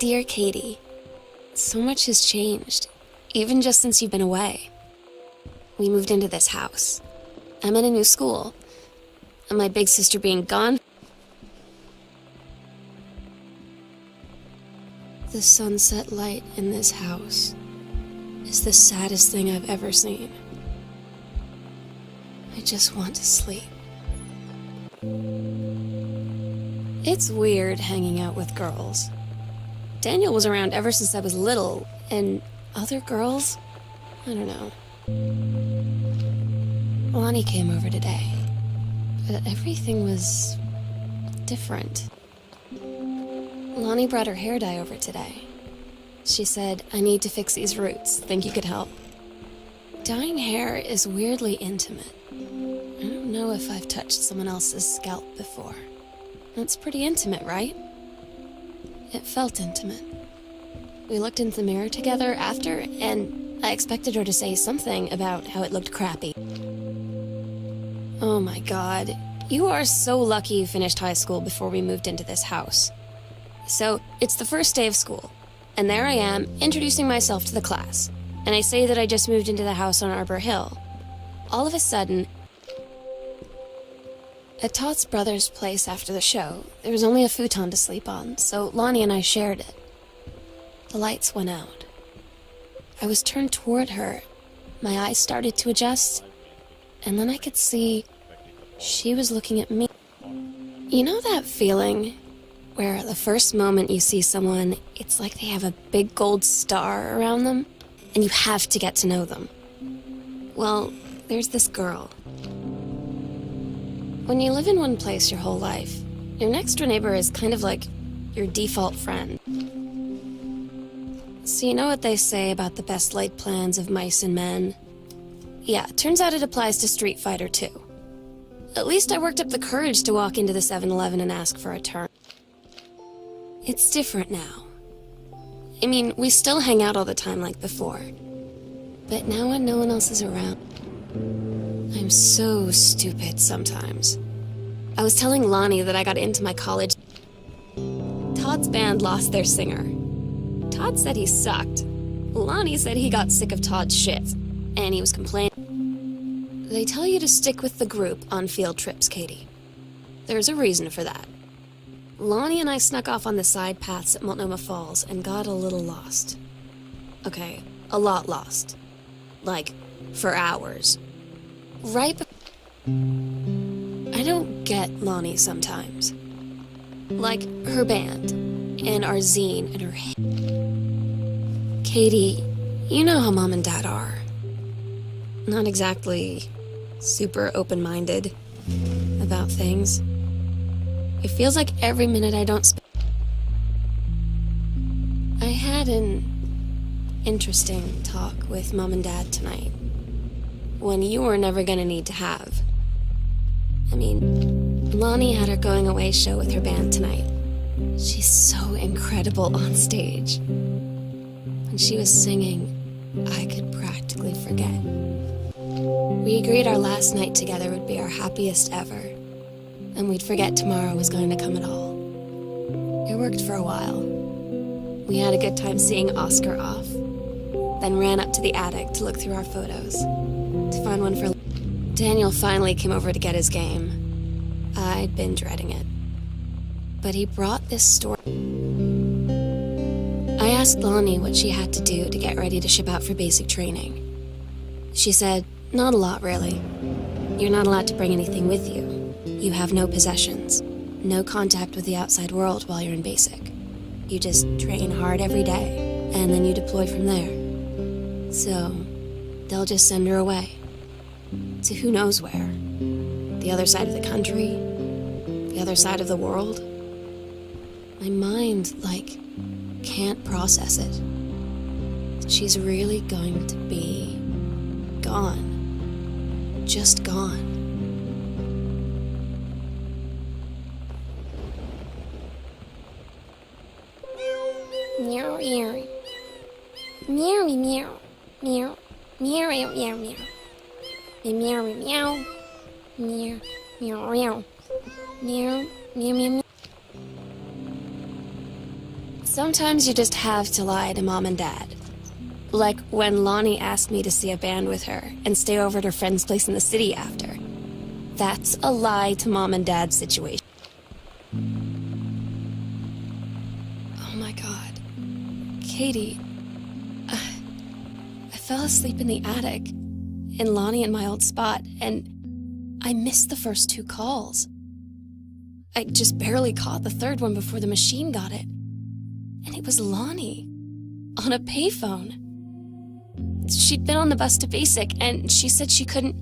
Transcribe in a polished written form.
Dear Katie, so much has changed, even just since you've been away. We moved into this house. I'm in a new school, and my big sister being gone. The sunset light in this house is the saddest thing I've ever seen. I just want to sleep. It's weird hanging out with girls. Daniel was around ever since I was little, and other girls? I don't know. Lonnie came over today, but everything was different. Lonnie brought her hair dye over today. She said, "I need to fix these roots. Think you could help?" Dyeing hair is weirdly intimate. I don't know if I've touched someone else's scalp before. That's pretty intimate, right? It felt intimate. We looked into the mirror together after, and I expected her to say something about how it looked crappy. Oh my God, you are so lucky you finished high school before we moved into this house. So, it's the first day of school, and there I am, introducing myself to the class, and I say that I just moved into the house on Arbor Hill. All of a sudden, at Todd's brother's place after the show, there was only a futon to sleep on, so Lonnie and I shared it. The lights went out. I was turned toward her. My eyes started to adjust, and then I could see she was looking at me. You know that feeling where the first moment you see someone, it's like they have a big gold star around them, and you have to get to know them? Well, there's this girl. When you live in one place your whole life, your next door neighbor is kind of like your default friend. So you know what they say about the best laid plans of mice and men? Yeah, turns out it applies to Street Fighter too. At least I worked up the courage to walk into the 7-Eleven and ask for a turn. It's different now. I mean, we still hang out all the time like before. But now when no one else is around, I'm so stupid sometimes. I was telling Lonnie that I got into my college. Todd's band lost their singer. Todd said he sucked. Lonnie said he got sick of Todd's shit, and he was complaining. They tell you to stick with the group on field trips, Katie. There's a reason for that. Lonnie and I snuck off on the side paths at Multnomah Falls and got a little lost. Okay, a lot lost. Like, for hours. Right I don't get Lonnie sometimes. Like, her band, and our zine, and her Katie, you know how Mom and Dad are. Not exactly super open-minded about things. It feels like every minute I don't I had an interesting talk with Mom and Dad tonight. One you were never gonna need to have. I mean, Lonnie had her going away show with her band tonight. She's so incredible on stage. When she was singing, I could practically forget. We agreed our last night together would be our happiest ever, and we'd forget tomorrow was going to come at all. It worked for a while. We had a good time seeing Oscar off, then ran up to the attic to look through our photos, to find one for Daniel finally came over to get his game. I'd been dreading it. But he brought this story. I asked Lonnie what she had to do to get ready to ship out for basic training. She said, not a lot, really. You're not allowed to bring anything with you. You have no possessions, no contact with the outside world while you're in basic. You just train hard every day, and then you deploy from there. So, they'll just send her away. To who knows where. The other side of the country, the other side of the world. My mind, can't process it. She's really going to be gone. Just gone. Meow, meow. Meow, meow. Meow. Meow, meow, meow, meow. Meow, meow, meow. Meow, meow, meow. Meow, meow, meow, meow. Sometimes you just have to lie to Mom and Dad. Like when Lonnie asked me to see a band with her and stay over at her friend's place in the city after. That's a lie to Mom and Dad situation. Oh my God. Katie. I fell asleep in the attic, in Lonnie and my old spot, and I missed the first 2 calls. I just barely caught the third one before the machine got it. And it was Lonnie, on a payphone. She'd been on the bus to Basic, and she said she couldn't